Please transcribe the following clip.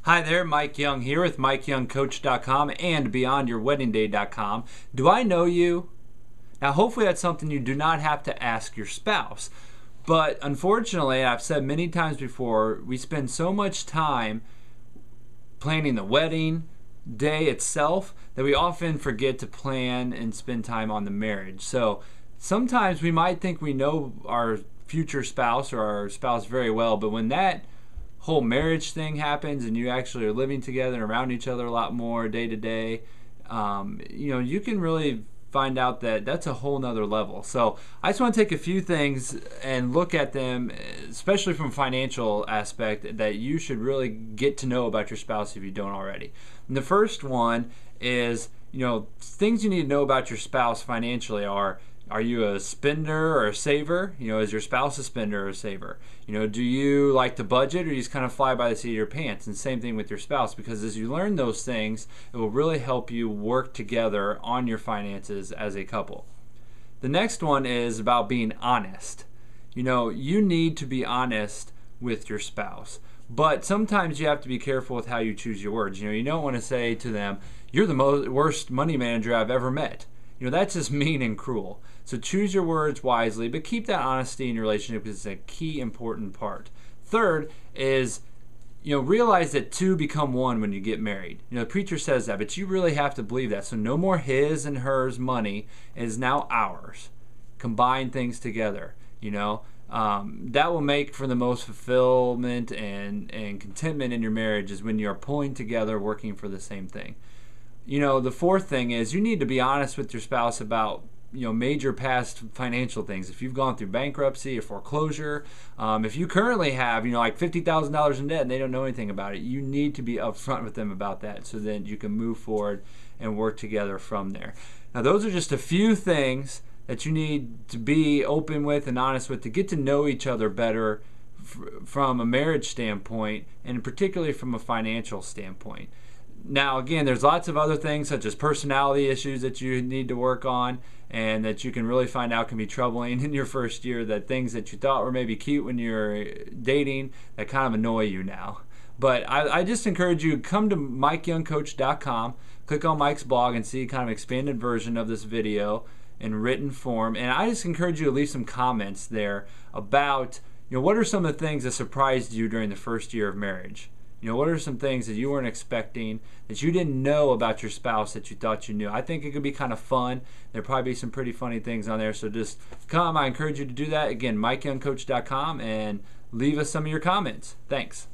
Hi there, Mike Young here with MikeYoungCoach.com and BeyondYourWeddingDay.com. Do I know you? Now, hopefully that's something you do not have to ask your spouse. But unfortunately, I've said many times before, we spend so much time planning the wedding day itself that we often forget to plan and spend time on the marriage. So sometimes we might think we know our future spouse or our spouse very well, but when that whole marriage thing happens and you actually are living together and around each other a lot more day to day, you can really find out that that's a whole nother level. So I just want to take a few things and look at them, especially from a financial aspect, that you should really get to know about your spouse if you don't already. And the first one is, things you need to know about your spouse financially are you a spender or a saver? Is your spouse a spender or a saver? Do you like to budget, or you just kind of fly by the seat of your pants? And same thing with your spouse, because as you learn those things, it will really help you work together on your finances as a couple. The next one is about being honest. You need to be honest with your spouse, but sometimes you have to be careful with how you choose your words. You don't want to say to them, "You're the worst money manager I've ever met." That's just mean and cruel. So choose your words wisely, but keep that honesty in your relationship, because it's a key important part. Third is, realize that two become one when you get married. The preacher says that, but you really have to believe that. So no more his and hers money is now ours. Combine things together, that will make for the most fulfillment and contentment in your marriage, is when you're pulling together, working for the same thing. The fourth thing is, you need to be honest with your spouse about major past financial things. If you've gone through bankruptcy or foreclosure, if you currently have like $50,000 in debt and they don't know anything about it, you need to be upfront with them about that, so that you can move forward and work together from there. Now, those are just a few things that you need to be open with and honest with to get to know each other better from a marriage standpoint, and particularly from a financial standpoint. Now, again, there's lots of other things, such as personality issues, that you need to work on, and that you can really find out can be troubling in your first year, that things that you thought were maybe cute when you're dating that kind of annoy you now. But I just encourage you, come to MikeYoungCoach.com, click on Mike's blog, and see kind of expanded version of this video in written form. And I just encourage you to leave some comments there about, what are some of the things that surprised you during the first year of marriage? What are some things that you weren't expecting, that you didn't know about your spouse that you thought you knew? I think it could be kind of fun. There'll probably be some pretty funny things on there. So just come. I encourage you to do that. Again, MikeYoungCoach.com, and leave us some of your comments. Thanks.